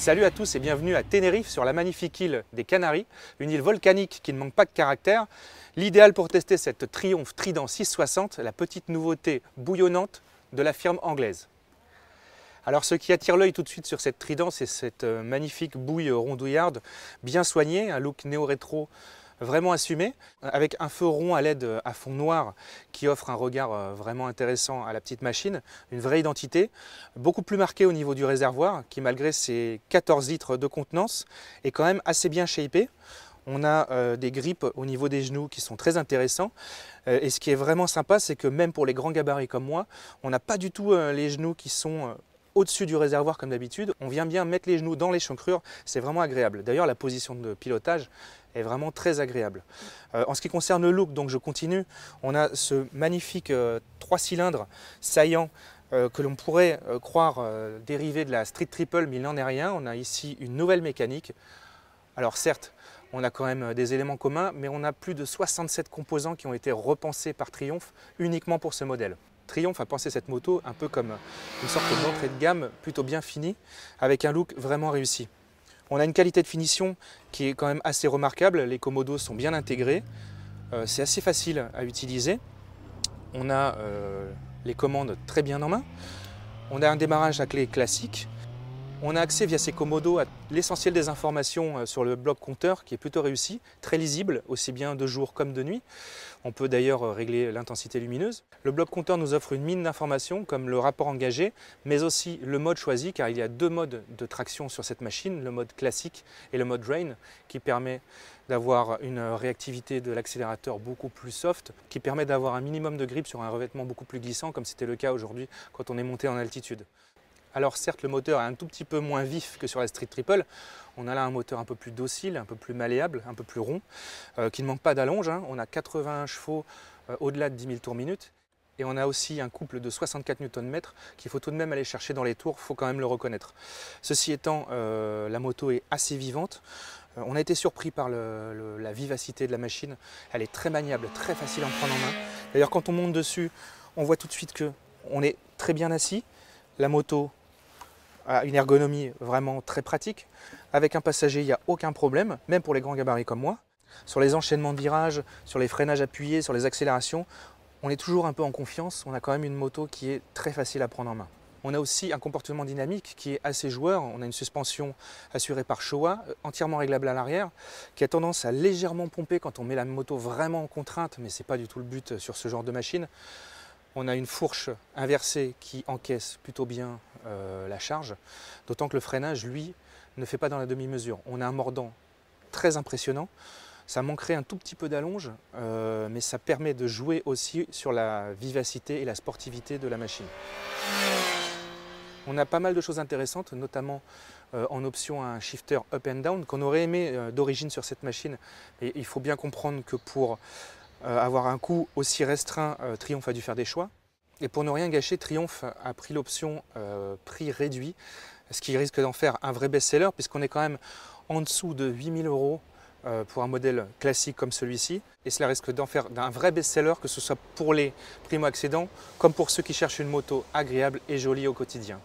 Salut à tous et bienvenue à Tenerife sur la magnifique île des Canaries, une île volcanique qui ne manque pas de caractère. L'idéal pour tester cette Triumph Trident 660, la petite nouveauté bouillonnante de la firme anglaise. Alors ce qui attire l'œil tout de suite sur cette Trident, c'est cette magnifique bouille rondouillarde bien soignée, un look néo-rétro vraiment assumé, avec un feu rond à LED à fond noir qui offre un regard vraiment intéressant à la petite machine, une vraie identité, beaucoup plus marquée au niveau du réservoir qui malgré ses 14 litres de contenance est quand même assez bien shapé. On a des grips au niveau des genoux qui sont très intéressants et ce qui est vraiment sympa, c'est que même pour les grands gabarits comme moi, on n'a pas du tout les genoux qui sont au-dessus du réservoir comme d'habitude. On vient bien mettre les genoux dans l'échancrure, c'est vraiment agréable. D'ailleurs la position de pilotage est vraiment très agréable. En ce qui concerne le look, donc je continue, on a ce magnifique 3 cylindres saillant que l'on pourrait croire dérivé de la Street Triple, mais il n'en est rien. On a ici une nouvelle mécanique. Alors certes, on a quand même des éléments communs, mais on a plus de 67 composants qui ont été repensés par Triumph uniquement pour ce modèle. Triumph a pensé cette moto un peu comme une sorte d'entrée de gamme plutôt bien finie, avec un look vraiment réussi. On a une qualité de finition qui est quand même assez remarquable, les commodos sont bien intégrés, c'est assez facile à utiliser. On a les commandes très bien en main, on a un démarrage à clé classique. On a accès via ces commodos à l'essentiel des informations sur le bloc compteur qui est plutôt réussi, très lisible, aussi bien de jour comme de nuit. On peut d'ailleurs régler l'intensité lumineuse. Le bloc compteur nous offre une mine d'informations comme le rapport engagé, mais aussi le mode choisi, car il y a deux modes de traction sur cette machine, le mode classique et le mode drain, qui permet d'avoir une réactivité de l'accélérateur beaucoup plus soft, qui permet d'avoir un minimum de grip sur un revêtement beaucoup plus glissant, comme c'était le cas aujourd'hui quand on est monté en altitude. Alors certes, le moteur est un tout petit peu moins vif que sur la Street Triple. On a là un moteur un peu plus docile, un peu plus malléable, un peu plus rond, qui ne manque pas d'allonge. On a 81 chevaux au-delà de 10 000 tours minute. Et on a aussi un couple de 64 Nm qu'il faut tout de même aller chercher dans les tours, il faut quand même le reconnaître. Ceci étant, la moto est assez vivante. On a été surpris par la vivacité de la machine. Elle est très maniable, très facile à en prendre en main. D'ailleurs, quand on monte dessus, on voit tout de suite qu'on est très bien assis. La moto a une ergonomie vraiment très pratique. Avec un passager, il n'y a aucun problème, même pour les grands gabarits comme moi. Sur les enchaînements de virages, sur les freinages appuyés, sur les accélérations, on est toujours un peu en confiance. On a quand même une moto qui est très facile à prendre en main. On a aussi un comportement dynamique qui est assez joueur. On a une suspension assurée par Showa, entièrement réglable à l'arrière, qui a tendance à légèrement pomper quand on met la moto vraiment en contrainte, mais ce n'est pas du tout le but sur ce genre de machine. On a une fourche inversée qui encaisse plutôt bien la charge, d'autant que le freinage, lui, ne fait pas dans la demi-mesure. On a un mordant très impressionnant, ça manquerait un tout petit peu d'allonge, mais ça permet de jouer aussi sur la vivacité et la sportivité de la machine. On a pas mal de choses intéressantes, notamment en option un shifter up and down qu'on aurait aimé d'origine sur cette machine, mais il faut bien comprendre que pour avoir un coût aussi restreint, Triumph a dû faire des choix. Et pour ne rien gâcher, Triumph a pris l'option prix réduit, ce qui risque d'en faire un vrai best-seller, puisqu'on est quand même en dessous de 8 000 € pour un modèle classique comme celui-ci. Et cela risque d'en faire un vrai best-seller, que ce soit pour les primo-accédants, comme pour ceux qui cherchent une moto agréable et jolie au quotidien.